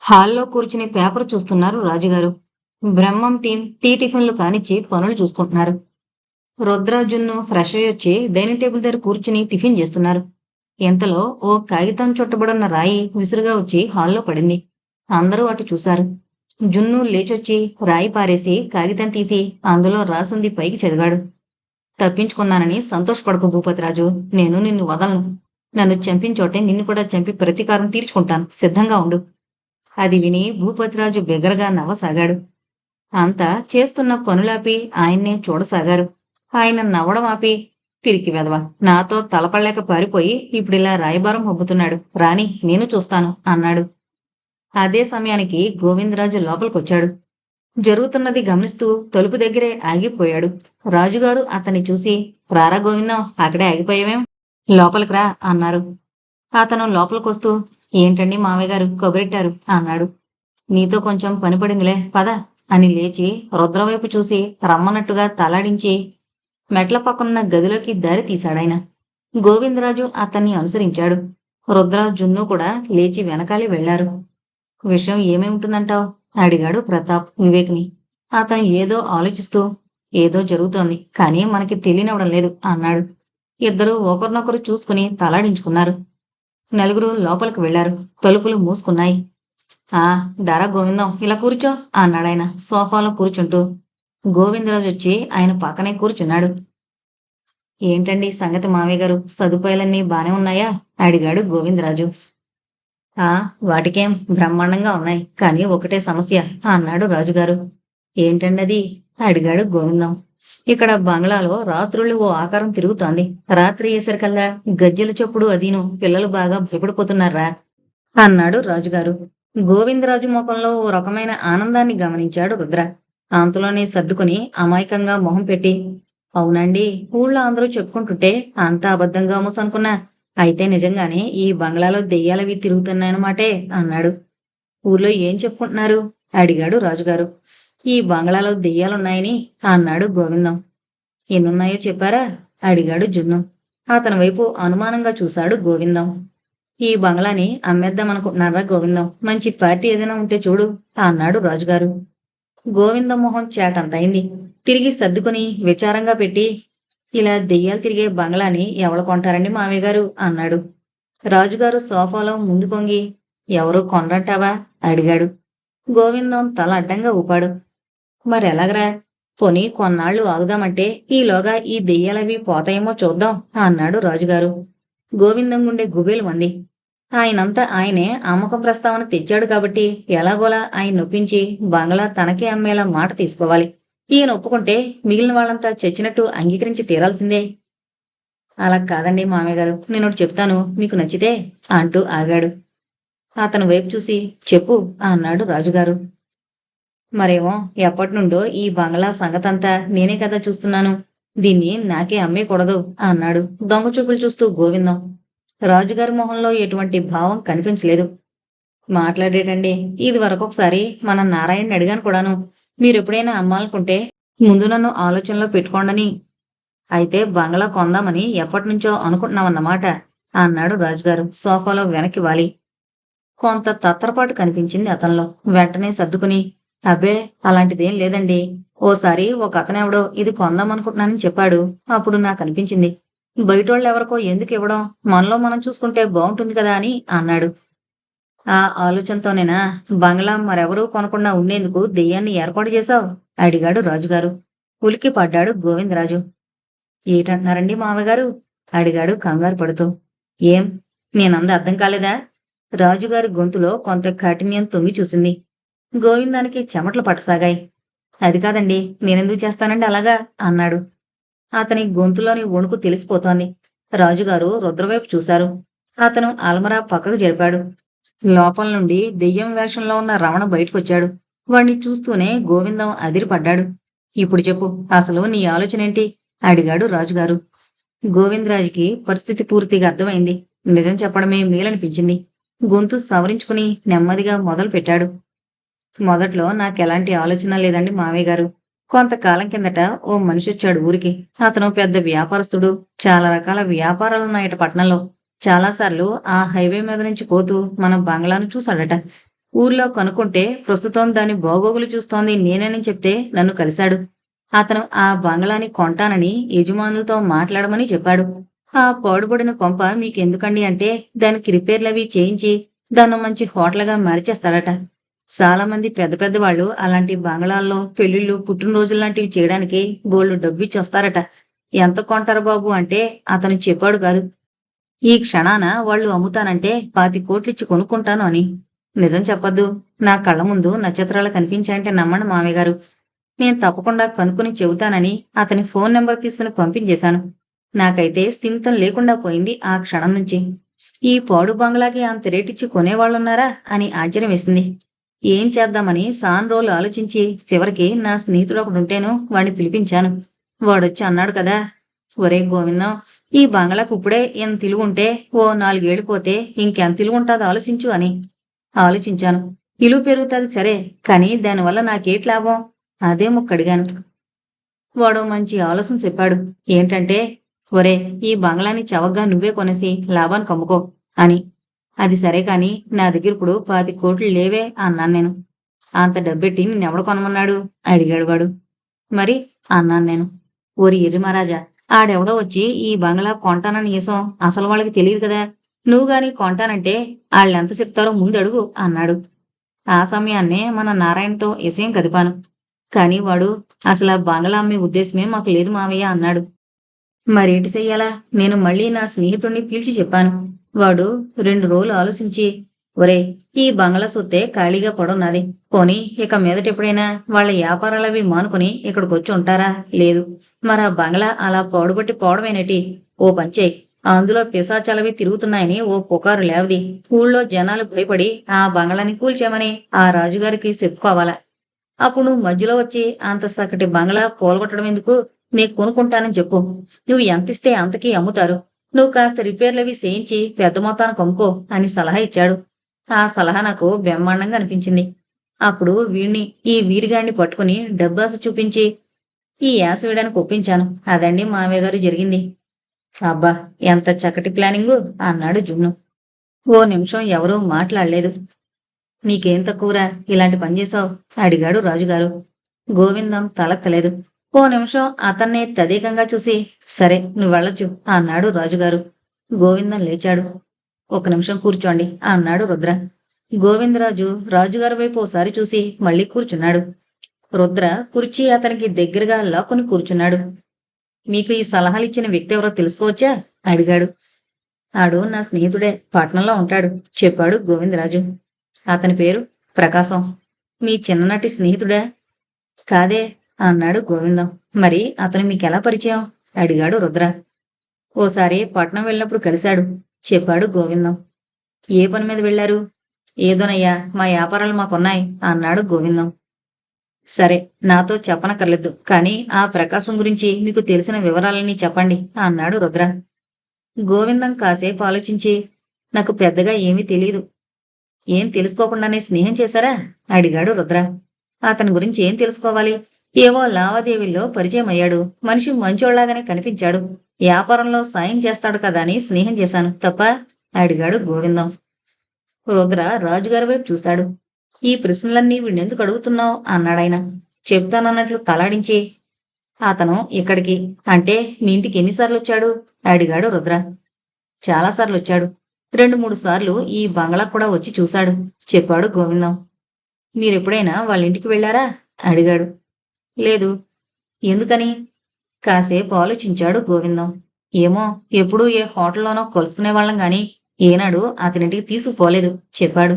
హాల్లో కూర్చుని పేపర్ చూస్తున్నారు రాజుగారు. బ్రహ్మం టీం టీ టిఫిన్లు కానిచ్చి పనులు చూసుకుంటున్నారు. రుద్రాజున్ను ఫ్రెష్ అయ్యొచ్చి డైనింగ్ టేబుల్ దగ్గర కూర్చుని టిఫిన్ చేస్తున్నారు. ఇంతలో ఓ కాగితం చుట్టబడున్న రాయి విసురుగా వచ్చి హాల్లో పడింది. అందరూ అటు చూశారు. జున్ను లేచొచ్చి రాయి పారేసి కాగితం తీసి అందులో రాసుంది పైకి చదివాడు. తప్పించుకున్నానని సంతోషపడకు భూపతిరాజు. నేను నిన్ను వదలను. నన్ను చంపించోటే నిన్ను కూడా చంపి ప్రతీకారం తీర్చుకుంటాను. సిద్ధంగా ఉండు. అది విని భూపతిరాజు బిగ్గరగా నవ్వసాగాడు. అంతా చేస్తున్న పనులాపి ఆయన్నే చూడసాగారు. ఆయన నవ్వడం ఆపి, పిరికి వెధవ, నాతో తలపడలేక పారిపోయి ఇప్పుడిలా రాయబారం హొబ్బుతున్నాడు. రాని, నేను చూస్తాను అన్నాడు. అదే సమయానికి గోవిందరాజు లోపలికొచ్చాడు. జరుగుతున్నది గమనిస్తూ తలుపు దగ్గరే ఆగిపోయాడు. రాజుగారు అతన్ని చూసి, రారా గోవిందం, అక్కడే ఆగిపోయావేం? లోపలికి రా అన్నారు. అతను లోపలికొస్తూ, ఏంటండి మావయ్య గారు కబురెట్టారు అన్నాడు. నీతో కొంచెం పని పడిందిలే, పద అని లేచి రుద్రవైపు చూసి రమ్మన్నట్టుగా తలాడించి మెట్ల పక్కనున్న గదిలోకి దారి తీశాడాయన. గోవిందరాజు అతన్ని అనుసరించాడు. రుద్ర, జున్ను కూడా లేచి వెనకాలి వెళ్లారు. విషయం ఏమై ఉంటుందంటావు అడిగాడు ప్రతాప్ వివేక్ని. అతను ఏదో ఆలోచిస్తూ, ఏదో జరుగుతోంది, కానీ మనకి తెలియనివ్వడం లేదు అన్నాడు. ఇద్దరూ ఒకరినొకరు చూసుకుని తలాడించుకున్నారు. నలుగురు లోపలికి వెళ్లారు. తలుపులు మూసుకున్నాయి. ఆ దారా గోవిందం, ఇలా కూర్చో అన్నాడాయన సోఫాలో కూర్చుంటూ. గోవిందరాజు వచ్చి ఆయన పక్కనే కూర్చున్నాడు. ఏంటండి సంగతి మావయ్య గారు, సదుపాయాలన్నీ బానే ఉన్నాయా అడిగాడు గోవిందరాజు. ఆ వాటికేం బ్రహ్మాండంగా ఉన్నాయి, కానీ ఒకటే సమస్య అన్నాడు రాజుగారు. ఏంటండది అడిగాడు గోవిందం. ఇక్కడ బంగ్లాలో రాత్రుళ్ళు ఓ ఆకారం తిరుగుతోంది. రాత్రి అయ్యేసరికల్లా గజ్జెల చప్పుడు అదీను పిల్లలు బాగా భయపడిపోతున్నారా అన్నాడు రాజుగారు. గోవిందరాజు ముఖంలో ఓ రకమైన ఆనందాన్ని గమనించాడు రుద్ర. అంతలోనే సర్దుకుని అమాయకంగా మొహం పెట్టి, అవునండి, ఊళ్ళో అందరూ చెప్పుకుంటుంటే అంతా అబద్ధంగా మూసనుకున్నా. అయితే నిజంగానే ఈ బంగ్లాలో దెయ్యాలవి తిరుగుతున్నాయన్నమాటే అన్నాడు. ఊర్లో ఏం చెప్పుకుంటున్నారు అడిగాడు రాజుగారు. ఈ బంగ్లాలో దెయ్యాలున్నాయని అన్నాడు గోవిందం. ఎన్నున్నాయో చెప్పారా అడిగాడు జున్ను. అతని వైపు అనుమానంగా చూశాడు గోవిందం. ఈ బంగ్లాని అమ్మేద్దామనుకుంటున్నారా గోవిందం? మంచి పార్టీ ఏదైనా ఉంటే చూడు అన్నాడు రాజుగారు. గోవిందం మొహం చేటంతైంది. తిరిగి సర్దుకుని విచారంగా పెట్టి, ఇలా దెయ్యాలు తిరిగే బంగ్లాని ఎవరు కొంటారండి మామయ్య గారు అన్నాడు. రాజుగారు సోఫాలో ముందు కొంగి, ఎవరు కొనరంటావా అడిగాడు. గోవిందం తల అడ్డంగా ఊపాడు. మరెలాగరా? పోనీ కొన్నాళ్లు ఆగుదామంటే ఈలోగా ఈ దెయ్యాలవి పోతాయేమో చూద్దాం అన్నాడు రాజుగారు. గోవిందం గుండె గుబేలు మంది. ఆయనంతా ఆయనే అమ్మకం ప్రస్తావన తెచ్చాడు కాబట్టి ఎలాగోలా ఆయన నొప్పించి బంగ్లా తనకే అమ్మేలా మాట తీసుకోవాలి. ఈయన ఒప్పుకుంటే మిగిలిన వాళ్ళంతా చచ్చినట్టు అంగీకరించి తీరాల్సిందే. అలా కాదండి మామయ్య గారు, నేనొకటి చెప్తాను, మీకు నచ్చితే అంటూ ఆగాడు. అతని వైపు చూసి, చెప్పు అన్నాడు రాజుగారు. మరేమో ఎప్పటినుండో ఈ బంగ్లా సంగతంతా నేనే కదా చూస్తున్నాను. దీన్ని నాకే అమ్మేయకూడదు అన్నాడు దొంగచూపులు చూస్తూ గోవిందం. రాజుగారి మొహంలో ఎటువంటి భావం కనిపించలేదు. మాట్లాడేటండి, ఇది వరకొకసారి మన నారాయణని అడిగాను కూడాను. మీరెప్పుడైనా అమ్మాలనుకుంటే ముందు నన్ను ఆలోచనలో పెట్టుకోండని. అయితే బంగ్లా కొందామని ఎప్పటినుంచో అనుకుంటున్నామన్నమాట అన్నాడు రాజుగారు సోఫాలో వెనక్కి వాలి. కొంత తత్తరపాటు కనిపించింది అతనిలో. వెంటనే సర్దుకుని, అబ్బే అలాంటిదేం లేదండి. ఓసారి ఒక అతనెవడో ఇది కొందామనుకుంటున్నానని చెప్పాడు. అప్పుడు నాకు అనిపించింది, బయటోళ్ళెవరికో ఎందుకు ఇవ్వడం, మనలో మనం చూసుకుంటే బాగుంటుంది కదా అని అన్నాడు. ఆ ఆలోచనతోనేనా బంగ్లా మరెవరూ కొనకుండా ఉండేందుకు దెయ్యాన్ని ఏర్పాటు చేశావు అడిగాడు రాజుగారు. ఉలిక్కి పడ్డాడు గోవిందరాజు. ఏటంటున్నారండి మామగారు అడిగాడు కంగారు పడుతూ. ఏం, నేనంద అర్థం కాలేదా? రాజుగారి గొంతులో కొంత కాఠిన్యం తొంగి చూసింది. గోవిందానికి చెమటలు పట్టసాగాయి. అది కాదండి, నేనెందుకు చేస్తానండి అలాగా అన్నాడు. అతని గొంతులోని వణుకు తెలిసిపోతోంది. రాజుగారు రుద్రవైపు చూశారు. అతను అల్మరా పక్కకు జరిపాడు. లోపల నుండి దెయ్యం వేషంలో ఉన్న రమణ బయటకొచ్చాడు. వాణ్ణి చూస్తూనే గోవిందం అదిరిపడ్డాడు. ఇప్పుడు చెప్పు, అసలు నీ ఆలోచనేంటి అడిగాడు రాజుగారు. గోవిందరాజుకి పరిస్థితి పూర్తిగా అర్థమైంది. నిజం చెప్పడమే మేలనిపించింది. గొంతు సవరించుకుని నెమ్మదిగా మొదలు పెట్టాడు. మొదట్లో నాకెలాంటి ఆలోచన లేదండి మావయ్య గారు. కొంతకాలం కిందట ఓ మనిషి వచ్చాడు ఊరికి. అతను పెద్ద వ్యాపారస్తుడు. చాలా రకాల వ్యాపారాలున్నాయట పట్నంలో. చాలాసార్లు ఆ హైవే మీద నుంచి పోతూ మన బంగ్లాను చూశాడట. ఊర్లో కనుక్కుంటే ప్రస్తుతం దాని బాగోగులు చూస్తోంది నేనని చెప్తే నన్ను కలిశాడు. అతను ఆ బంగళాని కొంటానని యజమానులతో మాట్లాడమని చెప్పాడు. ఆ పాడుబడిన కొంప మీకెందుకండి అంటే దానికి రిపేర్లవి చేయించి దాన్ని మంచి హోటల్‌గా మార్చేస్తాడట. చాలా మంది పెద్ద పెద్ద వాళ్ళు అలాంటి బంగళాల్లో పెళ్ళిళ్ళు, పుట్టినరోజుల్లాంటివి చేయడానికి బోలెడు డబ్బిచ్చొస్తారట. ఎంత కొంటారు బాబు అంటే అతను చెప్పాడు కాదు. ఈ క్షణాన వాళ్ళు అమ్ముతానంటే 25,00,00,000 కొనుక్కుంటాను అని. నిజం చెప్పొద్దు. నా కళ్ళ ముందు నక్షత్రాలు కనిపించాయంటే నమ్మండి మామయ్య గారు. నేను తప్పకుండా కనుక్కొని చెబుతానని అతని ఫోన్ నంబర్ తీసుకుని పంపించేశాను. నాకైతే స్థిమితం లేకుండా పోయింది ఆ క్షణం నుంచి. ఈ పాడు బంగ్లాకి అంత రేటిచ్చి కొనేవాళ్ళున్నారా అని ఆశ్చర్యం వేసింది. ఏం చేద్దామని సాన్ రోజులు ఆలోచించి చివరికి నా స్నేహితుడొకడుంటేను వాణ్ణి పిలిపించాను. వాడొచ్చి అన్నాడు కదా, ఒరే గోవిందం, ఈ బంగళాకు ఇప్పుడే ఇంత ఇలువుంటే ఓ 4 ఏళ్ళు పోతే ఇంకెంత ఇలువుంటాదో ఆలోచించు అని. ఆలోచించాను. ఇలువ పెరుగుతాది సరే, కానీ దానివల్ల నాకేటి లాభం? అదే ముక్కడిగాను. వాడో మంచి ఆలోచన చెప్పాడు. ఏంటంటే, ఒరే ఈ బంగళాని చవకగా నువ్వే కొనేసి లాభానికి అమ్ముకో అని. అది సరే కాని నా దగ్గరిప్పుడు 25,00,00,000 లేవే అన్నాను నేను. అంత డబ్బెట్టి నిన్నెవడు కొనమన్నాడు అడిగాడు వాడు. మరి అన్నాను నేను. ఓరి ఎర్రి మహారాజా, ఆడెవడో వచ్చి ఈ బంగళా కొంటానని ఈసం అసలు వాళ్ళకి తెలియదు కదా. నువ్వు గాని కొంటానంటే ఆళ్ళెంత చెప్తారో ముందడుగు అన్నాడు. ఆ సమయాన్నే మన నారాయణతో ఇసయం కదిపాను. కాని వాడు అసలా బంగళా అమ్మే ఉద్దేశమే మాకు లేదు మావయ్య అన్నాడు. మరేటి చెయ్యాలా? నేను మళ్ళీ నా స్నేహితుణ్ణి పిలిచి చెప్పాను. వాడు 2 రోజులు ఆలోచించి, ఒరేయ్ ఈ బంగళా సొత్తే ఖాళీగా పడున్నది. పోనీ ఇక మీదటెప్పుడైనా వాళ్ళ యాపారాలవి మానుకుని ఇక్కడికొచ్చి ఉంటారా? లేదు. మరా బంగళా అలా పాడుబట్టి పోవడమేనేటి? ఓ పంచేయ్. అందులో పిశాచాలవి తిరుగుతున్నాయని ఓ పుకారు లేవది. ఊళ్ళో జనాలు భయపడి ఆ బంగళాని కూల్చామని ఆ రాజుగారికి చెప్పుకోవాలా. అప్పుడు నువ్వు మధ్యలో వచ్చి అంత సక్కటి బంగళా కూలగొట్టడం ఎందుకు? నేను కొనుక్కుంటానని చెప్పు. నువ్వు ఎంతిస్తే అంతకీ అమ్ముతారు. నువ్వు కాస్త రిపేర్లవి చేయించి పెద్ద మొత్తానికి అమ్ముకో అని సలహా ఇచ్చాడు. ఆ సలహా నాకు బ్రహ్మాండంగా అనిపించింది. అప్పుడు ఈ వీరిగాడిని పట్టుకుని డబ్బాస చూపించి ఈ యాస వేయడానికి ఒప్పించాను. అదండి మామయ్య గారు జరిగింది. అబ్బా, ఎంత చక్కటి ప్లానింగు అన్నాడు జున్ను. ఓ నిమిషం ఎవరూ మాట్లాడలేదు. నీకేం తక్కువరా ఇలాంటి పని చేశావు అడిగాడు రాజుగారు. గోవిందం తలెత్తలేదు. ఓ నిమిషం అతన్నే తదేకంగా చూసి సరే నువ్వెళ్ళొచ్చు అన్నాడు రాజుగారు. గోవిందం లేచాడు. ఒక నిమిషం కూర్చోండి అన్నాడు రుద్ర. గోవిందరాజు రాజుగారి వైపు ఓసారి చూసి మళ్ళీ కూర్చున్నాడు. రుద్ర కుర్చీ అతనికి దగ్గరగా లాక్కుని కూర్చున్నాడు. మీకు ఈ సలహాలిచ్చిన వ్యక్తి ఎవరో తెలుసుకోవచ్చా అడిగాడు. ఆడు నా స్నేహితుడే, పట్నంలో ఉంటాడు చెప్పాడు గోవిందరాజు. అతని పేరు ప్రకాశం. మీ చిన్ననాటి స్నేహితుడా? కాదే అన్నాడు గోవిందం. మరి అతను మీకెలా పరిచయం అడిగాడు రుద్ర. ఓసారి పట్నం వెళ్ళినప్పుడు కలిశాడు చెప్పాడు గోవిందం. ఏ పని మీద వెళ్లారు? ఏదోనయ్యా, మా వ్యాపారాలు మాకున్నాయి అన్నాడు గోవిందం. సరే, నాతో చెప్పనక్కర్లేదు, కానీ ఆ ప్రకాశం గురించి మీకు తెలిసిన వివరాలన్నీ చెప్పండి అన్నాడు రుద్ర. గోవిందం కాసేపు ఆలోచించి నాకు పెద్దగా ఏమీ తెలీదు. ఏం తెలుసుకోకుండానే స్నేహం చేశారా అడిగాడు రుద్ర. అతని గురించి ఏం తెలుసుకోవాలి? ఏవో లావాదేవీల్లో పరిచయం అయ్యాడు. మనిషి మంచోళ్లాగానే కనిపించాడు. వ్యాపారంలో సాయం చేస్తాడు కదా అని స్నేహం చేశాను తప్ప అడిగాడు గోవిందం. రుద్ర రాజుగారి వైపు చూశాడు. ఈ ప్రశ్నలన్నీ వీణెందుకు అడుగుతున్నావు అన్నాడాయన. చెప్తానన్నట్లు తలాడించి అతను ఇక్కడికి అంటే మీ ఇంటికి ఎన్నిసార్లు వచ్చాడు అడిగాడు రుద్ర. చాలాసార్లు వచ్చాడు. 2-3 సార్లు ఈ బంగళా కూడా వచ్చి చూశాడు చెప్పాడు గోవిందం. మీరెప్పుడైనా వాళ్ళ ఇంటికి వెళ్ళారా అడిగాడు. లేదు. ఎందుకని? కాసేపు ఆలోచించాడు గోవిందం. ఏమో, ఎప్పుడూ ఏ హోటల్లోనో కలుసుకునేవాళ్ళం గాని ఏనాడు అతనింటికి తీసుకుపోలేదు చెప్పాడు.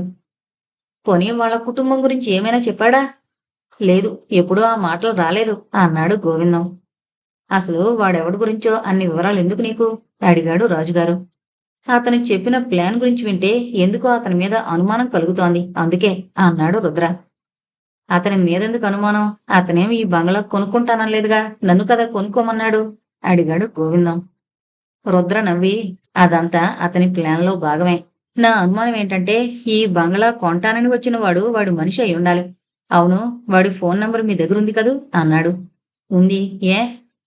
పోనీ వాళ్ళ కుటుంబం గురించి ఏమైనా చెప్పాడా? లేదు, ఎప్పుడూ ఆ మాటలు రాలేదు అన్నాడు గోవిందం. అసలు వాడెవడి గురించో అన్ని వివరాలు ఎందుకు నీకు అడిగాడు రాజుగారు. అతను చెప్పిన ప్లాన్ గురించి వింటే ఎందుకో అతని మీద అనుమానం కలుగుతోంది, అందుకే అన్నాడు రుద్ర. అతని మీదెందుకు అనుమానం? అతనేం ఈ బంగళా కొనుక్కుంటానలేదుగా, నన్ను కదా కొనుక్కోమన్నాడు అడిగాడు గోవిందం. రుద్ర నవ్వి అదంతా అతని ప్లాన్లో భాగమే. నా అనుమానం ఏంటంటే ఈ బంగళా కొంటానని వచ్చిన వాడి మనిషి అయి ఉండాలి. అవును, వాడి ఫోన్ నంబర్ మీ దగ్గరుంది కదూ అన్నాడు. ఉంది. ఏ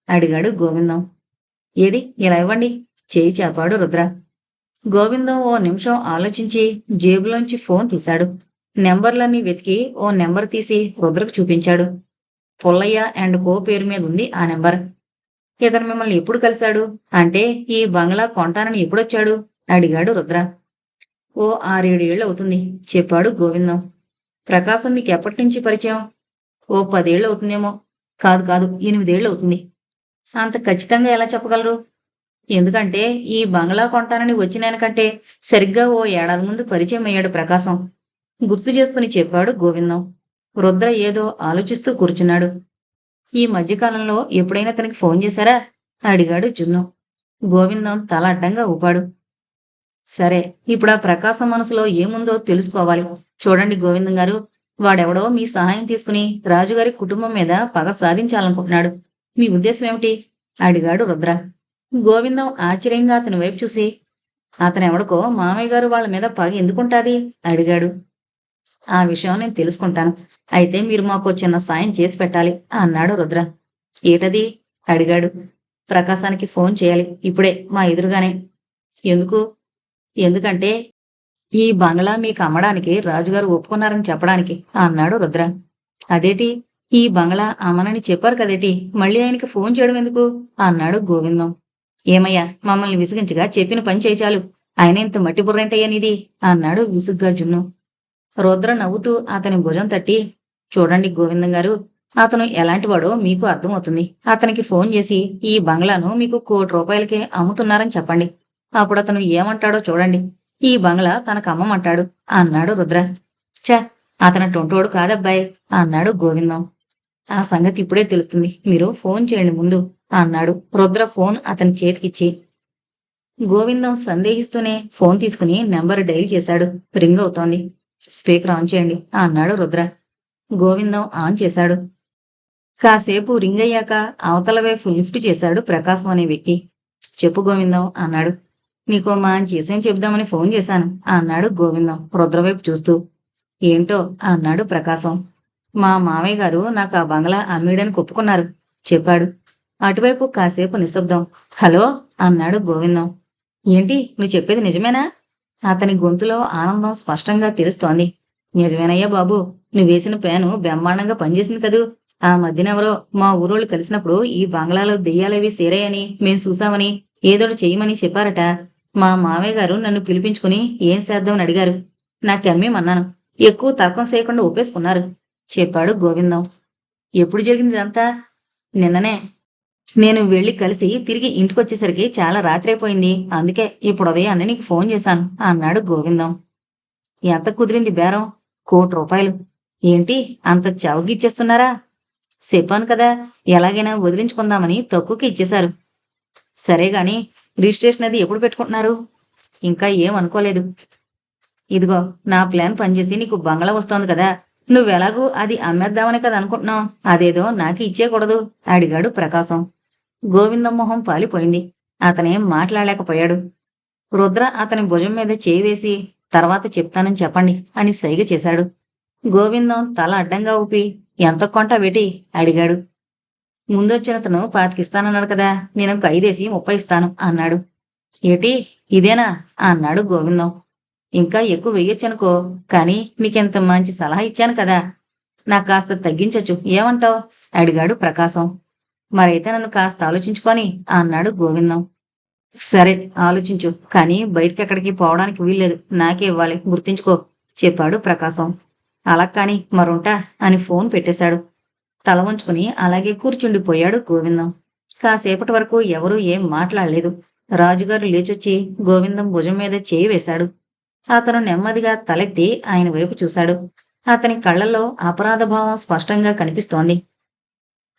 అడిగాడు గోవిందం. ఏది ఇలా ఇవ్వండి చేయి చాపాడు రుద్ర. గోవిందం ఓ నిమిషం ఆలోచించి జేబులోంచి ఫోన్ తీశాడు. నెంబర్లన్నీ వెతికి ఓ నెంబర్ తీసి రుద్రకు చూపించాడు. పుల్లయ్య అండ్ కో పేరు మీద ఉంది ఆ నెంబర్. ఇతను మిమ్మల్ని ఎప్పుడు కలిశాడు? అంటే ఈ బంగ్లా కొంటానని ఎప్పుడొచ్చాడు? అడిగాడు రుద్ర. ఓ 6-7 ఏళ్ళు అవుతుంది చెప్పాడు గోవిందం. ప్రకాశం మీకు ఎప్పటినుంచి పరిచయం? ఓ 10 ఏళ్ళు అవుతుందేమో. కాదు కాదు, 8 ఏళ్ళు అవుతుంది. అంత ఖచ్చితంగా ఎలా చెప్పగలరు? ఎందుకంటే ఈ బంగ్లా కొంటానని వచ్చినాయనకంటే సరిగ్గా ఓ ఏడాది ముందు పరిచయం అయ్యాడు ప్రకాశం. గుర్తు చేసుకుని చెప్పాడు గోవిందం. రుద్ర ఏదో ఆలోచిస్తూ కూర్చున్నాడు. ఈ మధ్యకాలంలో ఎప్పుడైనా తనకి ఫోన్ చేశారా? అడిగాడు జున్ను. గోవిందం తల అడ్డంగా ఊపాడు. సరే, ఇప్పుడు ఆ ప్రకాశం మనసులో ఏముందో తెలుసుకోవాలి. చూడండి గోవిందం గారు, వాడెవడో మీ సహాయం తీసుకుని రాజుగారి కుటుంబం మీద పగ సాధించాలనుకుంటున్నాడు. మీ ఉద్దేశం ఏమిటి? అడిగాడు రుద్ర. గోవిందం ఆశ్చర్యంగా అతని వైపు చూసి, అతనెవడికో మామయ్య గారు వాళ్ళ మీద పగ ఎందుకుంటాది? అడిగాడు. ఆ విషయం నేను తెలుసుకుంటాను. అయితే మీరు మాకు చిన్న సాయం చేసి పెట్టాలి అన్నాడు రుద్ర. ఏటది? అడిగాడు. ప్రకాశానికి ఫోన్ చేయాలి, ఇప్పుడే, మా ఎదురుగానే. ఎందుకు? ఎందుకంటే ఈ బంగ్లా మీకు అమ్మడానికి రాజుగారు ఒప్పుకున్నారని చెప్పడానికి అన్నాడు రుద్ర. అదేటి? ఈ బంగ్లా అమ్మనని చెప్పారు కదేటి, మళ్ళీ ఆయనకి ఫోన్ చేయడం ఎందుకు? అన్నాడు గోవిందం. ఏమయ్యా, మమ్మల్ని విసిగించగా చెప్పిన పని చేయిచాలు. ఆయన ఇంత మట్టి బుర్రేంటయ్యా నీది అన్నాడు విసుగ్గా జున్ను. రుద్ర నవ్వుతూ అతని భుజం తట్టి, చూడండి గోవిందం గారు, అతను ఎలాంటివాడో మీకు అర్థమవుతుంది. అతనికి ఫోన్ చేసి ఈ బంగ్లాను మీకు ₹1,00,00,000కే అమ్ముతున్నారని చెప్పండి. అప్పుడు అతను ఏమంటాడో చూడండి. ఈ బంగ్లా తనకు అమ్మమంటాడు అన్నాడు రుద్ర. ఛ, అతను టొంటోడు కాదబ్బాయ్ అన్నాడు గోవిందం. ఆ సంగతి ఇప్పుడే తెలుస్తుంది, మీరు ఫోన్ చేయండి ముందు అన్నాడు రుద్ర ఫోన్ అతని చేతికిచ్చి. గోవిందం సందేహిస్తూనే ఫోన్ తీసుకుని నెంబర్ డైల్ చేశాడు. రింగ్ అవుతోంది. స్పీకర్ ఆన్ చేయండి అన్నాడు రుద్ర. గోవిందం ఆన్ చేశాడు. కాసేపు రింగ్ అయ్యాక అవతల వైపు లిఫ్ట్ చేశాడు ప్రకాశం అనే వ్యక్తి. చెప్పు గోవిందం అన్నాడు. నీకో మంచి విషయం చెబుదామని ఫోన్ చేశాను అన్నాడు గోవిందం రుద్రవైపు చూస్తూ. ఏంటో అన్నాడు ప్రకాశం. మా మామయ్య గారు నాకు ఆ బంగ్లా అమ్మేయడానికి ఒప్పుకున్నారు చెప్పాడు. అటువైపు కాసేపు నిశ్శబ్దం. హలో అన్నాడు గోవిందం. ఏంటి, నువ్వు చెప్పేది నిజమేనా? అతని గొంతులో ఆనందం స్పష్టంగా తెలుస్తోంది. నిజమేనయ్యా బాబు, నువ్వు వేసిన ప్లాను బ్రహ్మాండంగా పనిచేసింది కదూ. ఆ మధ్యనెవరో మా ఊరోళ్ళు కలిసినప్పుడు ఈ బంగ్లాలో దెయ్యాలవి సేరాయని మేం చూసామని ఏదోటి చెయ్యమని చెప్పారట. మా మామయ్య గారు నన్ను పిలిపించుకుని ఏం చేద్దామని అడిగారు. నాకమ్మేమన్నాను. ఎక్కువ తర్కం చేయకుండా ఒప్పేసుకున్నారు చెప్పాడు గోవిందం. ఎప్పుడు జరిగింది ఇదంతా? నిన్ననే. నేను వెళ్ళి కలిసి తిరిగి ఇంటికొచ్చేసరికి చాలా రాత్రి అయిపోయింది. అందుకే ఇప్పుడు ఉదయాన్నే నీకు ఫోన్ చేశాను అన్నాడు గోవిందం. ఎంత కుదిరింది బేరం? ₹1,00,00,000. ఏంటి, అంత చవకిచ్చేస్తున్నారా? చెప్పాను కదా, ఎలాగైనా వదిలించుకుందామని తక్కువకి ఇచ్చేశారు. సరేగాని రిజిస్ట్రేషన్ అది ఎప్పుడు పెట్టుకుంటున్నారు? ఇంకా ఏం అనుకోలేదు. ఇదిగో, నా ప్లాన్ పనిచేసి నీకు బంగ్లా వస్తోంది కదా, నువ్వెలాగూ అది అమ్మేద్దామని కదా అనుకుంటున్నావు. అదేదో నాకు ఇచ్చేయకూడదు అడిగాడు ప్రకాశం. గోవిందం మొహం పాలిపోయింది. అతనేం మాట్లాడలేకపోయాడు. రుద్ర అతని భుజం మీద చేయి వేసి, తర్వాత చెప్తానని చెప్పండి అని సైగ చేశాడు. గోవిందం తల అడ్డంగా ఊపి, ఎంత కొంటావేటి అడిగాడు. ముందొచ్చినతను 25 ఇస్తానన్నాడు కదా, నేను 5 30 ఇస్తాను అన్నాడు. ఏటి, ఇదేనా అన్నాడు గోవిందం. ఇంకా ఎక్కువ వెయ్యొచ్చనుకో, కానీ నీకెంత మంచి సలహా ఇచ్చాను కదా, నాకు కాస్త తగ్గించొచ్చు, ఏమంటావ్ అడిగాడు ప్రకాశం. మరైతే నన్ను కాస్త ఆలోచించుకొని అన్నాడు గోవిందం. సరే ఆలోచించు, కానీ బయటికెక్కడికి పోవడానికి వీల్లేదు, నాకే ఇవ్వాలి, గుర్తుంచుకో చెప్పాడు ప్రకాశం. అలా కాని, మరుంటా అని ఫోన్ పెట్టేశాడు. తల వంచుకుని అలాగే కూర్చుండిపోయాడు గోవిందం. కాసేపటి వరకు ఎవరూ ఏం మాట్లాడలేదు. రాజుగారు లేచొచ్చి గోవిందం భుజం మీద చేయి వేశాడు. అతను నెమ్మదిగా తలెత్తి ఆయన వైపు చూశాడు. అతని కళ్లల్లో అపరాధభావం స్పష్టంగా కనిపిస్తోంది.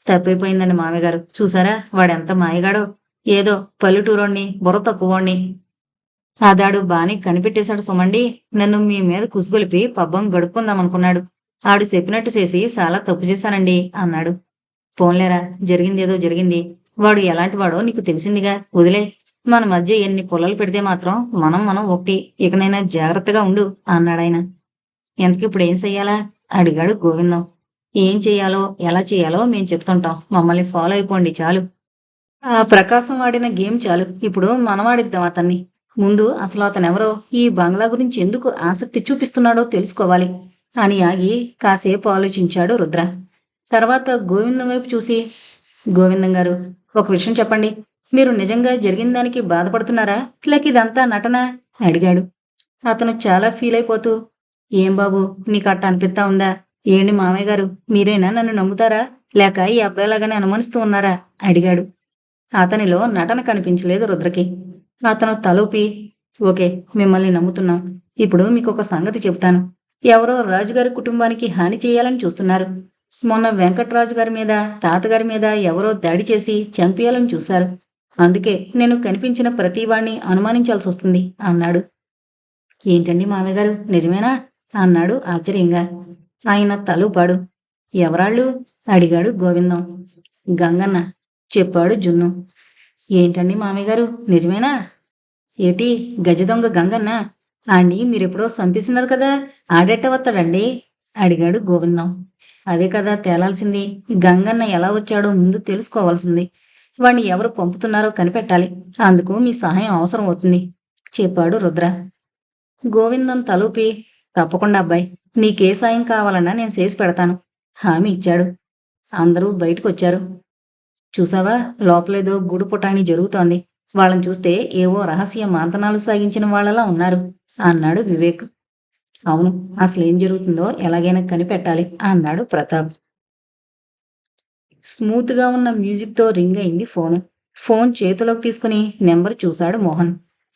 తప్పైపోయిందండి మామయ్యగారు, చూసారా వాడెంత మాయగాడో. ఏదో పల్లెటూరోణ్ణి, బుర్ర తక్కువోణ్ణి. అదాడు బానే కనిపెట్టేశాడు సుమండి. నన్ను మీ మీద కుసుగొలిపి పబ్బం గడుపుకుందామనుకున్నాడు. ఆవిడ చెప్పినట్టు చేసి చాలా తప్పు చేశానండి అన్నాడు. పోన్లేరా, జరిగిందేదో జరిగింది. వాడు ఎలాంటివాడో నీకు తెలిసిందిగా, వదిలే. మన మధ్య ఎన్ని పొలాలు పెడితే మాత్రం మనం ఒకటి, ఇకనైనా జాగ్రత్తగా ఉండు అన్నాడాయన. ఎంతకిప్పుడు ఏం చెయ్యాలా అడిగాడు గోవిందం. ఏం చెయ్యాలో ఎలా చెయ్యాలో మేం చెప్తుంటాం, మమ్మల్ని ఫాలో అయిపోండి చాలు. ఆ ప్రకాశం వాడిన గేమ్ చాలు, ఇప్పుడు మనవాడిద్దాం అతన్ని. ముందు అసలు అతనెవరో, ఈ బంగ్లా గురించి ఎందుకు ఆసక్తి చూపిస్తున్నాడో తెలుసుకోవాలి. అని ఆగి కాసేపు ఆలోచించాడు రుద్ర. తర్వాత గోవిందం వైపు చూసి, గోవిందం గారు, ఒక విషయం చెప్పండి. మీరు నిజంగా జరిగిన దానికి బాధపడుతున్నారా, లేక ఇదంతా నటనా అడిగాడు. అతను చాలా ఫీల్ అయిపోతూ, ఏం బాబు, నీకు అట్ట అనిపిస్తా ఉందా? ఏంటి మామయ్య గారు, మీరైనా నన్ను నమ్ముతారా, లేక ఈ అబ్బాయిలాగానే అనుమానిస్తూ ఉన్నారా అడిగాడు. అతనిలో నటన కనిపించలేదు రుద్రకి. అతను తలూపి, ఓకే, మిమ్మల్ని నమ్ముతున్నాం. ఇప్పుడు మీకొక సంగతి చెబుతాను. ఎవరో రాజుగారి కుటుంబానికి హాని చేయాలని చూస్తున్నారు. మొన్న వెంకట్రాజు గారి మీద, తాతగారి మీద ఎవరో దాడి చేసి చంపేయాలని చూశారు. అందుకే నేను కనిపించిన ప్రతివాణ్ణి అనుమానించాల్సి వస్తుంది అన్నాడు. ఏంటండి మామయ్య గారు, నిజమేనా అన్నాడు ఆశ్చర్యంగా. ఆయన తలూపాడు. ఎవరాళ్ళు అడిగాడు గోవిందం. గంగన్న చెప్పాడు జున్ను. ఏంటండి మామయ్య గారు, నిజమేనా? ఏటి, గజ దొంగ గంగన్న? ఆణ్ణి మీరెప్పుడో సంపేసినారు కదా, ఆడెట్ట వస్తాడండి అడిగాడు గోవిందం. అదే కదా తేలాల్సింది. గంగన్న ఎలా వచ్చాడో ముందు తెలుసుకోవాల్సింది. వాణ్ణి ఎవరు పంపుతున్నారో కనిపెట్టాలి. అందుకు మీ సహాయం అవసరం అవుతుంది చెప్పాడు రుద్ర. గోవిందం తలూపి, తప్పకుండా అబ్బాయి, నీకే సాయం కావాలన్నా నేను చేసి పెడతాను హామీ ఇచ్చాడు. అందరూ బయటకొచ్చారు. చూసావా, లోపలేదో గూడు పుటాణి జరుగుతోంది. వాళ్ళని చూస్తే ఏవో రహస్య మంతనాలు సాగించిన వాళ్ళలా ఉన్నారు అన్నాడు వివేక్. అవును, అసలేం జరుగుతుందో ఎలాగైనా కనిపెట్టాలి అన్నాడు ప్రతాప్. స్మూత్గా ఉన్న మ్యూజిక్తో రింగ్ అయింది ఫోను. ఫోన్ చేతిలోకి తీసుకుని నెంబర్ చూశాడు మోహన్.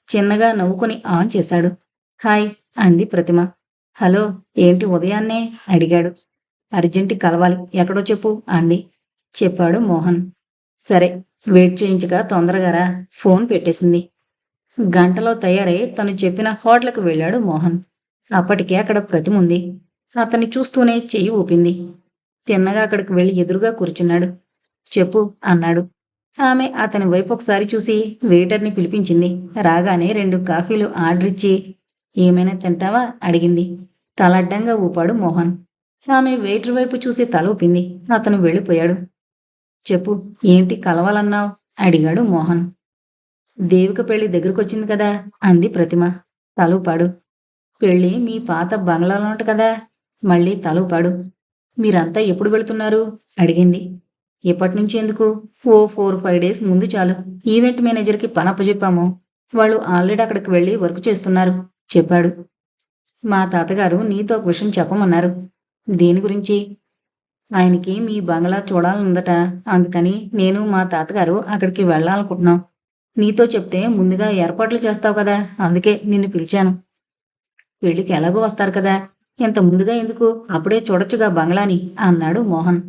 చిన్నగా నవ్వుకుని ఆన్ చేశాడు. హాయ్ అంది ప్రతిమ. హలో, ఏంటి ఉదయాన్నే అడిగాడు. అర్జెంట్ కలవాలి, ఎక్కడో చెప్పు అంది. చెప్పాడు మోహన్. సరే, వెయిట్ చేయించక తొందరగా రా, ఫోన్ పెట్టేసింది. గంటలో తయారై తను చెప్పిన హోటల్కి వెళ్ళాడు మోహన్. అప్పటికే అక్కడ ప్రతిమ ఉంది. అతన్ని చూస్తూనే చెయ్యి ఊపింది. తిన్నగా అక్కడికి వెళ్ళి ఎదురుగా కూర్చున్నాడు. చెప్పు అన్నాడు. ఆమె అతని వైపు ఒకసారి చూసి వెయిటర్ని పిలిపించింది. రాగానే 2 కాఫీలు ఆర్డర్ ఇచ్చి, ఏమైనా తింటావా అడిగింది. తలడ్డంగా ఊపాడు మోహన్. ఆమె వెయిటర్ వైపు చూసి తల ఊపింది. అతను వెళ్ళిపోయాడు. చెప్పు, ఏంటి కలవాలన్నావు అడిగాడు మోహన్. దేవిక పెళ్లి దగ్గరకొచ్చింది కదా అంది ప్రతిమ. తలూపాడు. పెళ్ళి మీ పాత బంగ్లాలోనట కదా. మళ్ళీ తలూపాడు. మీరంతా ఎప్పుడు వెళుతున్నారు అడిగింది. ఎప్పటినుంచి ఎందుకు? ఓ 4-5 డేస్ ముందు చాలు. ఈవెంట్ మేనేజర్కి పని అప్పచెప్పాము. వాళ్ళు ఆల్రెడీ అక్కడికి వెళ్ళి వర్క్ చేస్తున్నారు చెప్పాడు. మా తాతగారు నీతో ఒక విషయం చెప్పమన్నారు. దేని గురించి? ఆయనకి మీ బంగ్లా చూడాలనుందట. అందుకని నేను మా తాతగారు అక్కడికి వెళ్ళాలనుకుంటున్నాం. నీతో చెప్తే ముందుగా ఏర్పాట్లు చేస్తావు కదా, అందుకే నిన్ను పిలిచాను. పెళ్లికి ఎలాగో వస్తారు కదా, ఇంత ముందుగా ఎందుకు, అప్పుడే చూడొచ్చుగా బంగ్లాని అన్నాడు మోహన్.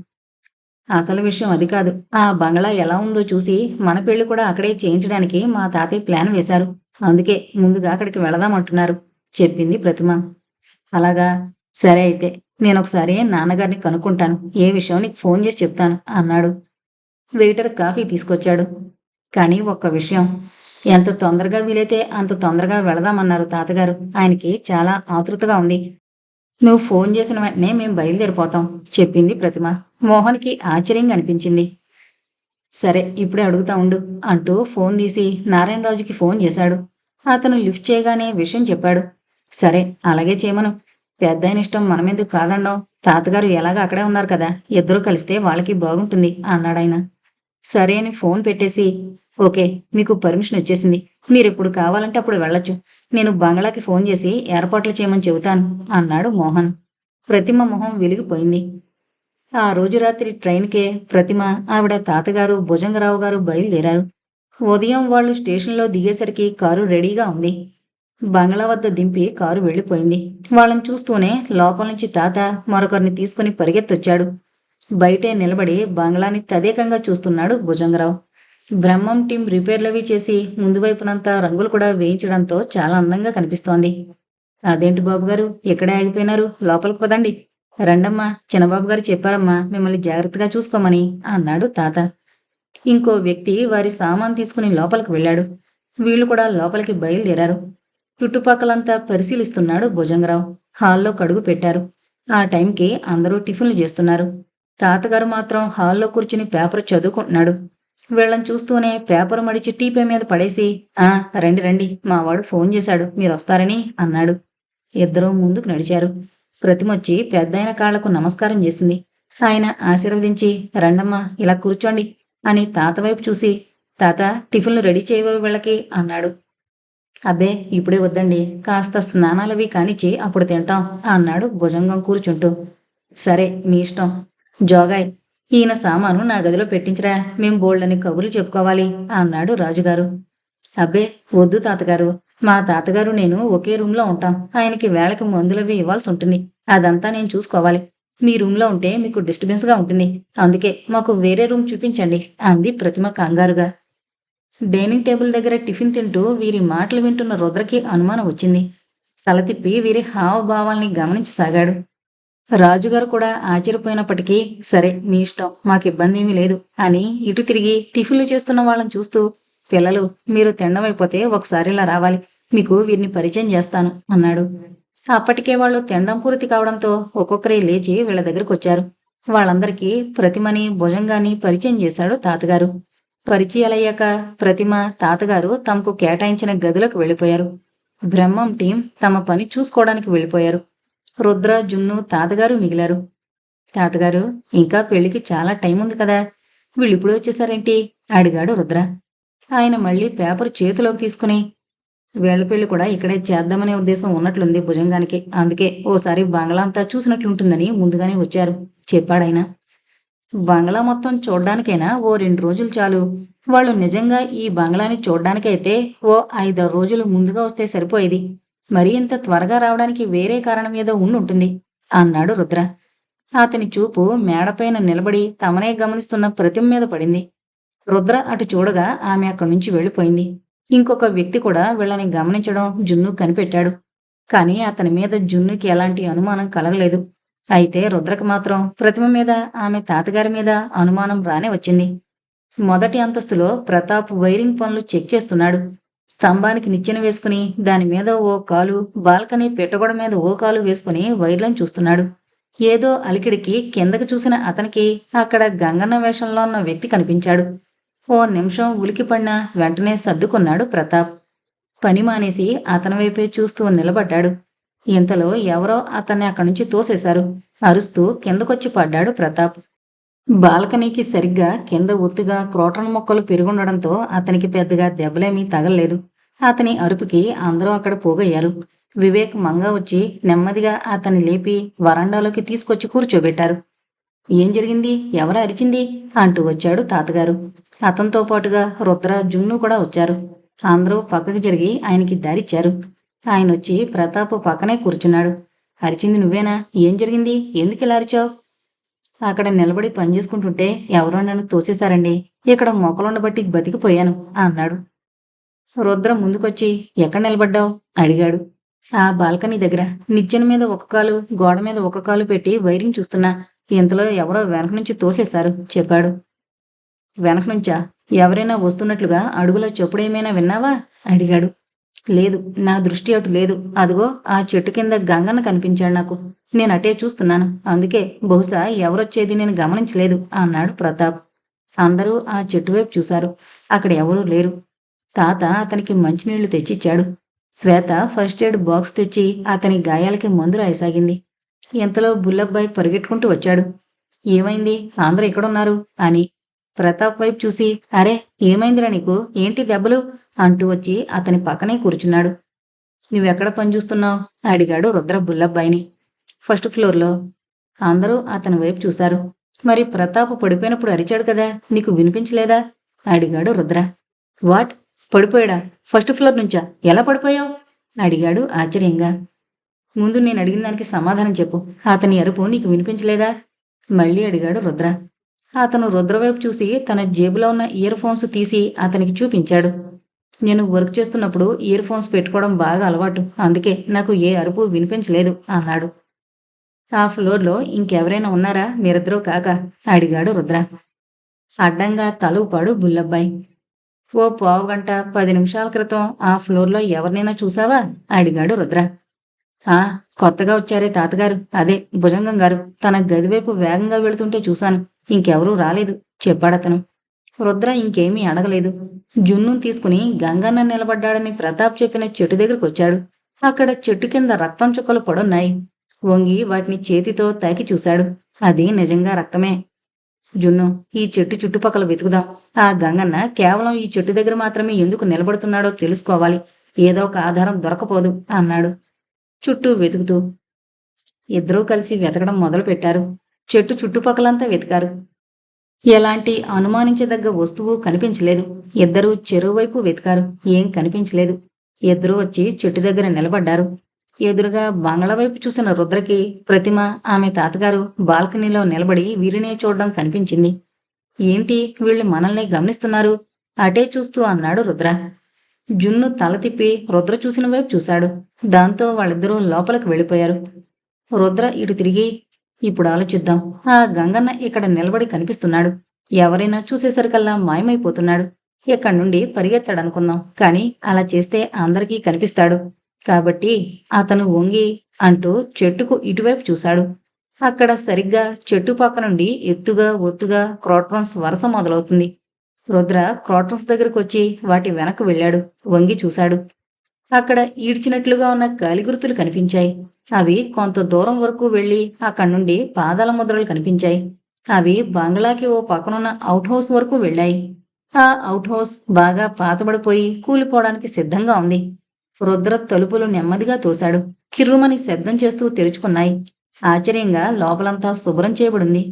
అసలు విషయం అది కాదు. ఆ బంగ్లా ఎలా ఉందో చూసి మన పెళ్లి కూడా అక్కడే చేయించడానికి మా తాతయ్య ప్లాన్ వేశారు. అందుకే ముందుగా అక్కడికి వెళదామంటున్నారు చెప్పింది ప్రతిమ. అలాగా, సరే అయితే నేనొకసారి నాన్నగారిని కనుక్కుంటాను. ఏ విషయం నీకు ఫోన్ చేసి చెప్తాను అన్నాడు. వెయిటర్ కాఫీ తీసుకొచ్చాడు. కానీ ఒక్క విషయం, ఎంత తొందరగా వీలైతే అంత తొందరగా వెళదామన్నారు తాతగారు. ఆయనకి చాలా ఆతృతగా ఉంది. నువ్వు ఫోన్ చేసిన వెంటనే మేం బయలుదేరిపోతాం చెప్పింది ప్రతిమ. మోహన్కి ఆశ్చర్యంగా అనిపించింది. సరే, ఇప్పుడే అడుగుతా ఉండు అంటూ ఫోన్ తీసి నారాయణరాజుకి ఫోన్ చేశాడు. అతను లిఫ్ట్ చేయగానే విషయం చెప్పాడు. సరే, అలాగే చేయమను. పెద్దాయన ఇష్టం మనమెందుకు కాదండం. తాతగారు ఎలాగా అక్కడే ఉన్నారు కదా, ఇద్దరూ కలిస్తే వాళ్ళకి బాగుంటుంది అన్నాడాయన. సరే అని ఫోన్ పెట్టేసి, ఓకే, మీకు పర్మిషన్ వచ్చేసింది. మీరెప్పుడు కావాలంటే అప్పుడు వెళ్ళొచ్చు. నేను బంగ్లాకి ఫోన్ చేసి ఏర్పాట్లు చేయమని చెబుతాను అన్నాడు మోహన్. ప్రతిమ మొహం వెలిగిపోయింది. ఆ రోజు రాత్రి ట్రైన్కే ప్రతిమ, ఆవిడ తాతగారు భుజంగరావు గారు బయలుదేరారు. ఉదయం వాళ్ళు స్టేషన్లో దిగేసరికి కారు రెడీగా ఉంది. బంగ్లా వద్ద దింపి కారు వెళ్ళిపోయింది. వాళ్ళని చూస్తూనే లోపల నుంచి తాత మరొకరిని తీసుకుని పరిగెత్తొచ్చాడు. బయటే నిలబడి బంగ్లాని తదేకంగా చూస్తున్నాడు భుజంగరావు. బ్రహ్మం టీం రిపేర్లవి చేసి ముందు వైపునంతా రంగులు కూడా వేయించడంతో చాలా అందంగా కనిపిస్తోంది. అదేంటి బాబుగారు, ఇక్కడే ఆగిపోయినారు, లోపలికి పదండి. రండమ్మా, చిన్నబాబు గారు చెప్పారమ్మా మిమ్మల్ని జాగ్రత్తగా చూసుకోమని అన్నాడు తాత. ఇంకో వ్యక్తి వారి సామాన్ తీసుకుని లోపలికి వెళ్ళాడు. వీళ్ళు కూడా లోపలికి బయలుదేరారు. చుట్టుపక్కలంతా పరిశీలిస్తున్నాడు భుజంగరావు. హాల్లో కడుగు పెట్టారు. ఆ టైంకి అందరూ టిఫిన్లు చేస్తున్నారు. తాతగారు మాత్రం హాల్లో కూర్చుని పేపర్ చదువుకుంటున్నాడు. వీళ్ళని చూస్తూనే పేపర్ మడిచి టీపే మీద పడేసి, రండి రండి, మా వాడు ఫోన్ చేశాడు, మీరు వస్తారని అన్నాడు. ఇద్దరూ ముందుకు నడిచారు. ప్రతిమొచ్చి పెద్దాయన కాళ్లకు నమస్కారం చేసింది. ఆయన ఆశీర్వదించి, రండమ్మా ఇలా కూర్చోండి అని తాత వైపు చూసి, తాత టిఫిన్లు రెడీ చేయవో వీళ్ళకి అన్నాడు. అబ్బే ఇప్పుడే వద్దండి, కాస్త స్నానాలవి కానిచ్చి అప్పుడు తింటాం అన్నాడు భుజంగం కూర్చుంటూ. సరే మీ ఇష్టం. జోగాయ్, ఈయన సామాను నా గదిలో పెట్టించరా, మేం బోల్డని కబుర్లు చెప్పుకోవాలి అన్నాడు రాజుగారు. అబ్బే వద్దు తాతగారు, మా తాతగారు నేను ఒకే రూంలో ఉంటాం. ఆయనకి వేళకి మందులవి ఇవ్వాల్సి ఉంటుంది. అదంతా నేను చూసుకోవాలి. మీ రూంలో ఉంటే మీకు డిస్టర్బెన్స్గా ఉంటుంది. అందుకే మాకు వేరే రూమ్ చూపించండి అంది ప్రతిమ కంగారుగా. డైనింగ్ టేబుల్ దగ్గర టిఫిన్ తింటూ వీరి మాటలు వింటున్న రుద్రకి అనుమానం వచ్చింది. తల తిప్పి వీరి హావభావాల్ని గమనించసాగాడు. రాజుగారు కూడా ఆశ్చర్యపోయినప్పటికీ, సరే మీ ఇష్టం, మాకు ఇబ్బంది ఏమీ లేదు అని ఇటు తిరిగి టిఫిన్లు చేస్తున్న వాళ్ళని చూస్తూ, పిల్లలు మీరు తిండమైపోతే ఒకసారి ఇలా రావాలి, మీకు వీరిని పరిచయం చేస్తాను అన్నాడు. అప్పటికే వాళ్ళు తిండం పూర్తి కావడంతో ఒక్కొక్కరే లేచి వీళ్ళ దగ్గరకు వచ్చారు. వాళ్ళందరికీ ప్రతిమని భుజంగాన్ని పరిచయం చేశాడు తాతగారు. పరిచయాలయ్యాక ప్రతిమ, తాతగారు తమకు కేటాయించిన గదిలోకి వెళ్ళిపోయారు. బ్రహ్మం టీం తమ పని చూసుకోవడానికి వెళ్ళిపోయారు. రుద్ర, జున్ను, తాతగారు మిగిలారు. తాతగారు, ఇంకా పెళ్లికి చాలా టైం ఉంది కదా, వీళ్ళిప్పుడే వచ్చేసారేంటి అడిగాడు రుద్ర. ఆయన మళ్ళీ పేపర్ చేతిలోకి తీసుకుని, వీళ్ల పెళ్లి కూడా ఇక్కడే చేద్దామనే ఉద్దేశం ఉన్నట్లుంది భుజంగానికి, అందుకే ఓసారి బంగ్లా అంతా చూసినట్లుంటుందని ముందుగానే వచ్చారు చెప్పాడాయన. బంగ్లా మొత్తం చూడ్డానికైనా ఓ 2 రోజులు చాలు. వాళ్ళు నిజంగా ఈ బంగ్లాని చూడ్డానికైతే ఓ 5-6 రోజులు ముందుగా వస్తే సరిపోయేది. మరీ ఇంత త్వరగా రావడానికి వేరే కారణం ఏదో ఉండుంటుంది అన్నాడు రుద్ర. అతని చూపు మేడపైన నిలబడి తమనే గమనిస్తున్న ప్రతిమ మీద పడింది. రుద్ర అటు చూడగా ఆమె అక్కడి నుంచి వెళ్ళిపోయింది. ఇంకొక వ్యక్తి కూడా వీళ్ళని గమనించడం జున్ను కనిపెట్టాడు. కానీ అతని మీద జున్నుకి ఎలాంటి అనుమానం కలగలేదు. అయితే రుద్రకు మాత్రం ప్రతిమ మీద, ఆమె తాతగారి మీద అనుమానం రానే వచ్చింది. మొదటి అంతస్తులో ప్రతాప్ వైరింగ్ పనులు చెక్ చేస్తున్నాడు. స్తంభానికి నిచ్చెన వేసుకుని దాని మీద ఓ కాలు, బాల్కనీ పెట్టగొడ మీద ఓ కాలు వేసుకుని వైర్లను చూస్తున్నాడు. ఏదో అలికిడికి కిందకి చూసిన అతనికి అక్కడ గంగన్న వేషంలో ఉన్న వ్యక్తి కనిపించాడు. ఓ నిమిషం ఉలికిపడినా వెంటనే సర్దుకున్నాడు ప్రతాప్. పని మానేసి అతని వైపే చూస్తూ నిలబడ్డాడు. ఇంతలో ఎవరో అతన్ని అక్కడి నుంచి తోసేశారు. అరుస్తూ కిందకొచ్చి పడ్డాడు ప్రతాప్. బాల్కనీకి సరిగ్గా కింద ఒత్తుగా క్రోటన్ మొక్కలు పెరుగుండడంతో అతనికి పెద్దగా దెబ్బలేమీ తగలలేదు. అతని అరుపుకి అందరూ అక్కడ పోగయ్యారు. వివేక్ మంగ వచ్చి నెమ్మదిగా అతన్ని లేపి వరండాలోకి తీసుకొచ్చి కూర్చోబెట్టారు. ఏం జరిగింది, ఎవరు అరిచింది అంటూ వచ్చాడు తాతగారు. అతనితో పాటుగా రుద్ర, జున్ను కూడా వచ్చారు. అందరూ పక్కకి జరిగి ఆయనకి దారిచ్చారు. ఆయనొచ్చి ప్రతాప్ పక్కనే కూర్చున్నాడు. అరిచింది నువ్వేనా? ఏం జరిగింది, ఎందుకు ఇలా అరిచావు? అక్కడ నిలబడి పనిచేసుకుంటుంటే ఎవరో నన్ను తోసేశారండి, ఇక్కడ మొక్కలుండబట్టి బతికిపోయాను అన్నాడు. రుద్ర ముందుకొచ్చి ఎక్కడ నిలబడ్డావు అడిగాడు. ఆ బాల్కనీ దగ్గర, నిచ్చెన మీద ఒక కాలు, గోడ మీద ఒక కాలు పెట్టి వైరింగ్ చూస్తున్నా. ఇంతలో ఎవరో వెనక నుంచి తోసేశారు చెప్పాడు. వెనక నుంచా? ఎవరైనా వస్తున్నట్లుగా అడుగుల చప్పుడేమైనా విన్నావా అడిగాడు. లేదు, నా దృష్టి అటు లేదు. అదిగో ఆ చెట్టు కింద గంగన్న కనిపించాడు నాకు. నేను అటే చూస్తున్నాను, అందుకే బహుశా ఎవరొచ్చేది నేను గమనించలేదు అన్నాడు ప్రతాప్. అందరూ ఆ చెట్టు వైపు చూశారు. అక్కడ ఎవరూ లేరు. తాత అతనికి మంచినీళ్లు తెచ్చిచ్చాడు. శ్వేత ఫస్ట్ ఎయిడ్ బాక్స్ తెచ్చి అతని గాయాలకి మందు రాయసాగింది. ఇంతలో బుల్లబ్బాయి పరిగెట్టుకుంటూ వచ్చాడు. ఏమైంది, అందరూ ఎక్కడున్నారు అని ప్రతాప్ వైపు చూసి, అరే ఏమైందిరా నీకు, ఏంటి దెబ్బలు అంటూ వచ్చి అతని పక్కనే కూర్చున్నాడు. నువ్వెక్కడ పనిచూస్తున్నావు అడిగాడు రుద్ర బుల్లబ్బాయిని. ఫస్ట్ ఫ్లోర్లో. అందరూ అతని వైపు చూశారు. మరి ప్రతాప్ పడిపోయినప్పుడు అరిచాడు కదా, నీకు వినిపించలేదా అడిగాడు రుద్ర. వాట్, పడిపోయాడా? ఫస్ట్ ఫ్లోర్ నుంచా? ఎలా పడిపోయావు అడిగాడు ఆశ్చర్యంగా. ముందు నేను అడిగిన దానికి సమాధానం చెప్పు. అతని అరుపు నీకు వినిపించలేదా మళ్ళీ అడిగాడు రుద్ర. అతను రుద్రవైపు చూసి తన జేబులో ఉన్న ఇయర్ ఫోన్స్ తీసి అతనికి చూపించాడు. నేను వర్క్ చేస్తున్నప్పుడు ఇయర్ ఫోన్స్ పెట్టుకోవడం బాగా అలవాటు, అందుకే నాకు ఏ అరుపు వినిపించలేదు అన్నాడు. ఆ ఫ్లోర్లో ఇంకెవరైనా ఉన్నారా మీరిద్దరూ కాక అడిగాడు రుద్ర. అడ్డంగా తల ఊపాడు బుల్లబ్బాయి. ఓ పావుగంట 10 నిమిషాల క్రితం ఆ ఫ్లోర్లో ఎవరినైనా చూసావా అడిగాడు రుద్ర. ఆ, కొత్తగా వచ్చారే తాతగారు, అదే భుజంగం గారు, తన గదివైపు వేగంగా వెళుతుంటే చూశాను. ఇంకెవరూ రాలేదు చెప్పాడతను. రుద్ర ఇంకేమీ అడగలేదు. జున్ను తీసుకుని గంగన్న నిలబడ్డాడని ప్రతాప్ చెప్పిన చెట్టు దగ్గరకు వచ్చాడు. అక్కడ చెట్టు కింద రక్తం చుక్కలు పడున్నాయి. వంగి వాటిని చేతితో తాకి చూశాడు. అది నిజంగా రక్తమే. జున్ను, ఈ చెట్టు చుట్టుపక్కల వెతుకుదాం. ఆ గంగన్న కేవలం ఈ చెట్టు దగ్గర మాత్రమే ఎందుకు నిలబడుతున్నాడో తెలుసుకోవాలి. ఏదో ఒక ఆధారం దొరకపోదు అన్నాడు చుట్టూ వెతుకుతూ. ఇద్దరూ కలిసి వెతకడం మొదలుపెట్టారు. చెట్టు చుట్టుపక్కలంతా వెతికారు. ఎలాంటి అనుమానించదగ్గ వస్తువు కనిపించలేదు. ఇద్దరూ చెరువు వైపు వెతికారు. ఏం కనిపించలేదు. ఇద్దరూ వచ్చి చెట్టు దగ్గర నిలబడ్డారు. ఎదురుగా బంగ్లా వైపు చూసిన రుద్రకి ప్రతిమ ఆమె తాతగారు బాల్కనీలో నిలబడి వీరినే చూడడం కనిపించింది. ఏంటి వీళ్ళు మనల్ని గమనిస్తున్నారు? అటే చూస్తూ అన్నాడు రుద్ర. జున్ను తల తిప్పి రుద్ర చూసిన వైపు చూశాడు. దాంతో వాళ్ళిద్దరూ లోపలికి వెళ్ళిపోయారు. రుద్ర ఇటు తిరిగి, ఇప్పుడు ఆలోచిద్దాం. ఆ గంగన్న ఇక్కడ నిలబడి కనిపిస్తున్నాడు. ఎవరైనా చూసేసరికల్లా మాయమైపోతున్నాడు. ఇక్కడి నుండి పరిగెత్తాడనుకుందాం. కానీ అలా చేస్తే అందరికీ కనిపిస్తాడు. కాబట్టి అతను వంగి అంటూ చెట్టుకు ఇటువైపు చూశాడు. అక్కడ సరిగ్గా చెట్టు పక్క నుండి ఎత్తుగా ఒత్తుగా క్రోట్రన్స్ వరస మొదలవుతుంది. రుద్ర క్రోట్రన్స్ దగ్గరకు వచ్చి వాటి వెనక్కు వెళ్ళాడు. వంగి చూశాడు. అక్కడ ఈడ్చినట్లుగా ఉన్న గాలిగుర్తులు కనిపించాయి. అవి కొంత దూరం వరకు వెళ్లి అక్కడి నుండి పాదాల ముద్రలు కనిపించాయి. అవి బంగ్లాకి ఓ పక్కనున్న అవుట్ హౌస్ వరకు వెళ్ళాయి. ఆ అవుట్ హౌస్ బాగా పాతబడిపోయి కూలిపోవడానికి సిద్ధంగా ఉంది. రుద్ర తలుపులు నెమ్మదిగా తోశాడు. కిర్రుమని శబ్దం చేస్తూ తెరుచుకున్నాయి. ఆశ్చర్యంగా లోపలంతా శుభ్రం చేయబడింది.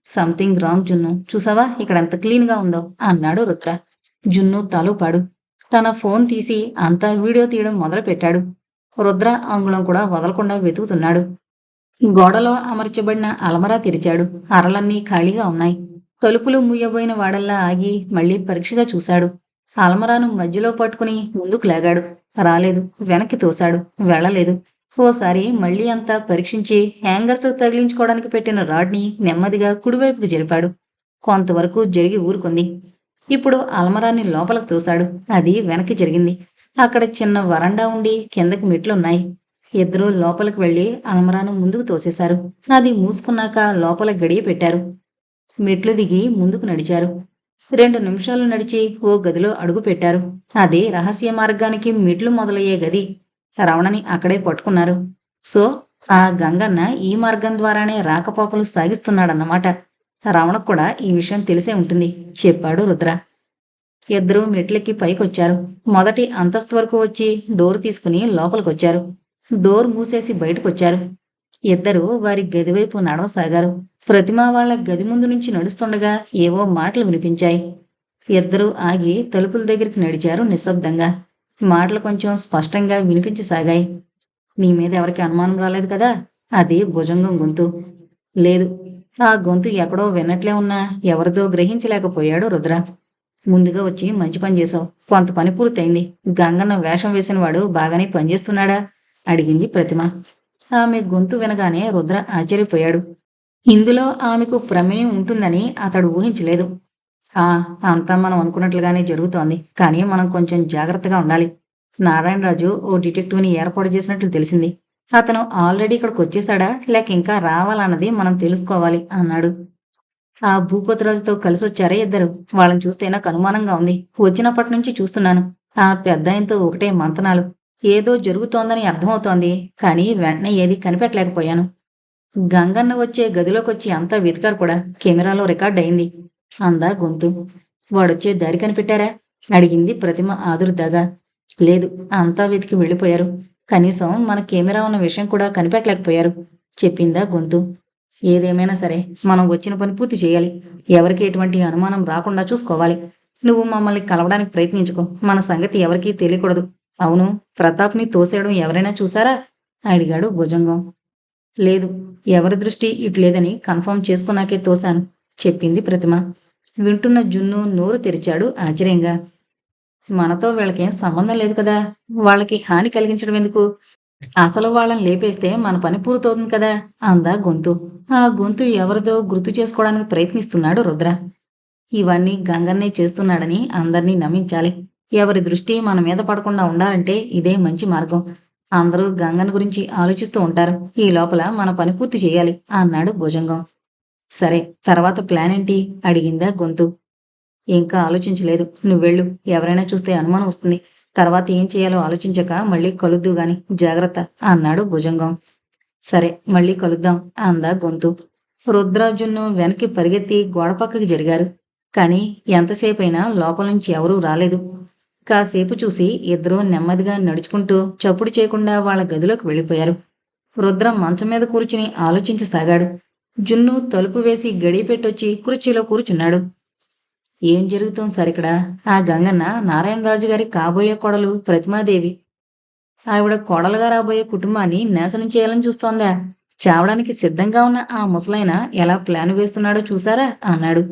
సంథింగ్ రాంగ్ జున్ను, చూసావా ఇక్కడ ఎంత క్లీన్గా ఉందో అన్నాడు రుద్ర. జున్ను తలూపాడు. తన ఫోన్ తీసి అంతా వీడియో తీయడం మొదలుపెట్టాడు. రుద్ర అంగుళం కూడా వదలకుండా వెతుకుతున్నాడు. గోడలో అమర్చబడిన అలమరా తెరిచాడు. అరలన్నీ ఖాళీగా ఉన్నాయి. తలుపులు ముయ్యబోయిన వాడల్లా ఆగి మళ్లీ పరీక్షగా చూశాడు. అలమరాను మధ్యలో పట్టుకుని ముందుకు లాగాడు. రాలేదు. వెనక్కి తోశాడు. వెళ్ళలేదు. ఓసారి మళ్లీ అంతా పరీక్షించి హ్యాంగర్స్ తగిలించుకోవడానికి పెట్టిన రాడ్ని నెమ్మదిగా కుడివైపుకు జరిపాడు. కొంతవరకు జరిగి ఊరుకుంది. ఇప్పుడు అల్మరాన్ని లోపలకు తోశాడు. అది వెనక్కి జరిగింది. అక్కడ చిన్న వరండా ఉండి కిందకి మెట్లున్నాయి. ఇద్దరూ లోపలికి వెళ్లి అల్మరాను ముందుకు తోసేశారు. అది మూసుకున్నాక లోపల గడియ పెట్టారు. మెట్లు దిగి ముందుకు నడిచారు. 2 నిమిషాలు నడిచి ఓ గదిలో అడుగు పెట్టారు. అది రహస్య మార్గానికి మెట్లు మొదలయ్యే గది. రమణని అక్కడే పట్టుకున్నారు. సో ఆ గంగన్న ఈ మార్గం ద్వారానే రాకపోకలు సాగిస్తున్నాడన్నమాట. రమణకు కూడా ఈ విషయం తెలిసే ఉంటుంది, చెప్పాడు రుద్ర. ఇద్దరూ మెట్లెక్కి పైకొచ్చారు. మొదటి అంతస్తు వరకు వచ్చి డోర్ తీసుకుని లోపలికొచ్చారు. డోర్ మూసేసి బయటకొచ్చారు. ఇద్దరూ వారి గదివైపు నడవసాగారు. ప్రతిమ వాళ్ల గది ముందు నుంచి నడుస్తుండగా ఏవో మాటలు వినిపించాయి. ఇద్దరూ ఆగి తలుపుల దగ్గరికి నడిచారు నిశ్శబ్దంగా. మాటలు కొంచెం స్పష్టంగా వినిపించసాగాయి. నీ మీద ఎవరికి అనుమానం రాలేదు కదా? అది భుజంగం గొంతు. లేదు. ఆ గొంతు ఎక్కడో విన్నట్లే ఉన్నా ఎవరిదో గ్రహించలేకపోయాడు రుద్ర. ముందుగా వచ్చి మంచి పని చేశావు. కొంత పని పూర్తయింది. గంగన్న వేషం వేసిన వాడు బాగానే పనిచేస్తున్నాడా? అడిగింది ప్రతిమ. ఆమె గొంతు వినగానే రుద్ర ఆశ్చర్యపోయాడు. ఇందులో ఆమెకు ప్రమేయం ఉంటుందని అతడు ఊహించలేదు. అంతా మనం అనుకున్నట్లుగానే జరుగుతోంది. కానీ మనం కొంచెం జాగ్రత్తగా ఉండాలి. నారాయణరాజు ఓ డిటెక్టివ్ని ఏర్పాటు చేసినట్లు తెలిసింది. అతను ఆల్రెడీ ఇక్కడికి వచ్చేశాడా లేక ఇంకా రావాలన్నది మనం తెలుసుకోవాలి అన్నాడు. ఆ భూపతిరాజుతో కలిసొచ్చారా ఇద్దరు? వాళ్ళని చూస్తే నాకు అనుమానంగా ఉంది. వచ్చినప్పటి నుంచి చూస్తున్నాను. ఆ పెద్దాయనతో ఒకటే మంతనాలు. ఏదో జరుగుతోందని అర్థమవుతోంది. కానీ వెంటనే ఏది కనిపెట్టలేకపోయాను. గంగన్న వచ్చే గదిలోకొచ్చి అంతా వెతికారు కూడా. కెమెరాలో రికార్డ్ అయింది అందా గొంతు. వాడొచ్చే దారి కనిపెట్టారా? అడిగింది ప్రతిమ ఆదుర్దాగా. లేదు, అంతా వెతికి వెళ్ళిపోయారు. కనీసం మన కెమెరా ఉన్న విషయం కూడా కనిపెట్టలేకపోయారు, చెప్పిందా గొంతు. ఏదేమైనా సరే మనం వచ్చిన పని పూర్తి చేయాలి. ఎవరికి ఎటువంటి అనుమానం రాకుండా చూసుకోవాలి. నువ్వు మమ్మల్ని కలవడానికి ప్రయత్నించుకో. మన సంగతి ఎవరికీ తెలియకూడదు. అవును, ప్రతాప్ని తోసేయడం ఎవరైనా చూసారా? అడిగాడు భుజంగం. లేదు, ఎవరి దృష్టి ఇటు లేదని కన్ఫర్మ్ చేసుకున్నాకే తోశాను, చెప్పింది ప్రతిమ. వింటున్న జున్ను నోరు తెరిచాడు ఆశ్చర్యంగా. మనతో వీళ్ళకేం సంబంధం లేదు కదా. వాళ్ళకి హాని కలిగించడం ఎందుకు? అసలు వాళ్ళని లేపేస్తే మన పని పూర్తవుతుంది కదా అందా గొంతు. ఆ గొంతు ఎవరిదో గుర్తు చేసుకోవడానికి ప్రయత్నిస్తున్నాడు రుద్ర. ఇవన్నీ గంగన్నే చేస్తున్నాడని అందర్నీ నమ్మించాలి. ఎవరి దృష్టి మన మీద పడకుండా ఉండాలంటే ఇదే మంచి మార్గం. అందరూ గంగన్ గురించి ఆలోచిస్తూ ఉంటారు. ఈ లోపల మన పని పూర్తి చేయాలి అన్నాడు భుజంగం. సరే, తర్వాత ప్లాన్ ఏంటి? అడిగిందా గొంతు. ఇంకా ఆలోచించలేదు. నువ్వెళ్ళు. ఎవరైనా చూస్తే అనుమానం వస్తుంది. తర్వాత ఏం చేయాలో ఆలోచించక మళ్ళీ కలుద్దు గాని, జాగ్రత్త అన్నాడు భుజంగం. సరే మళ్ళీ కలుద్దాం అందా గొంతు. రుద్రాజును వెనక్కి పరిగెత్తి గోడ పక్కకి జరిగారు. కాని ఎంతసేపైనా లోపల నుంచి ఎవరూ రాలేదు. కాసేపు చూసి ఇద్దరూ నెమ్మదిగా నడుచుకుంటూ చప్పుడు చేయకుండా వాళ్ళ గదిలోకి వెళ్ళిపోయారు. రుద్ర మంచం మీద కూర్చుని ఆలోచించసాగాడు. జున్ను తలుపు వేసి గడియ పెట్టొచ్చి కుర్చీలో కూర్చున్నాడు. ఏం జరుగుతోంది సార్ ఇక్కడ? ఆ గంగన్న నారాయణరాజు గారి కాబోయే కోడలు ప్రతిమాదేవి. ఆవిడ కోడలుగా రాబోయే కుటుంబాన్ని నాశనం చేయాలని చూస్తోందా? చావడానికి సిద్ధంగా ఉన్న ఆ ముసలాయన ఎలా ప్లాన్ వేస్తున్నాడో చూసారా అన్నాడు.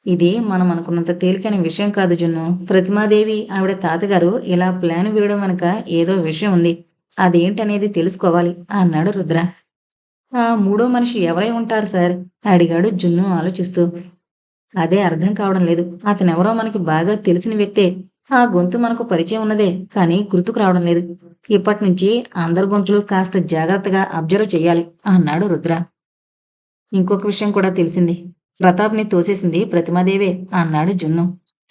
ఇది మనం అనుకున్నంత తేలికైన విషయం కాదు జున్ను. ప్రతిమాదేవి ఆవిడ తాతగారు ఇలా ప్లాన్ వేయడం వెనక ఏదో విషయం ఉంది. అదేంటనేది తెలుసుకోవాలి అన్నాడు రుద్ర. ఆ మూడో మనిషి ఎవరై ఉంటారు సార్? అడిగాడు జున్ను ఆలోచిస్తూ. అదే అర్థం కావడం లేదు. అతనెవరో మనకి బాగా తెలిసిన వ్యక్తే. ఆ గొంతు మనకు పరిచయం ఉన్నదే, కానీ గుర్తుకు రావడం లేదు. ఇప్పటినుంచి అందరి గొంతులు కాస్త జాగ్రత్తగా అబ్జర్వ్ చెయ్యాలి అన్నాడు రుద్ర. ఇంకొక విషయం కూడా తెలిసింది. ప్రతాప్ని తోసేసింది ప్రతిమాదేవే అన్నాడు జున్ను.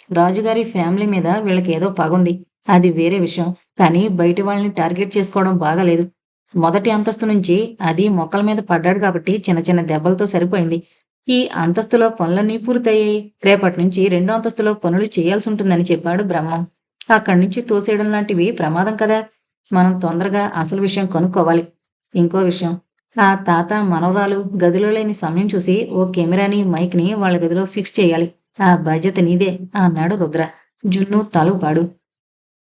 రాజుగారి ఫ్యామిలీ మీద వీళ్ళకేదో పగుంది. అది వేరే విషయం. కానీ బయటి వాళ్ళని టార్గెట్ చేసుకోవడం బాగాలేదు. మొదటి అంతస్తు నుంచి అది మొక్కల మీద పడ్డాడు కాబట్టి చిన్న చిన్న దెబ్బలతో సరిపోయింది. ఈ అంతస్తులో పనులన్నీ పూర్తయ్యాయి. రేపటి నుంచి రెండో అంతస్తులో పనులు చేయాల్సి ఉంటుందని చెప్పాడు బ్రహ్మం. అక్కడి నుంచి తోసేయడం లాంటివి ప్రమాదం కదా. మనం తొందరగా అసలు విషయం కనుక్కోవాలి. ఇంకో విషయం, ఆ తాత మనవరాలు గదిలో లేని సమయం చూసి ఓ కెమెరాని మైక్ని వాళ్ళ గదిలో ఫిక్స్ చేయాలి. ఆ బాధ్యత నీదే అన్నాడు రుద్ర. జున్ను తలూపాడు.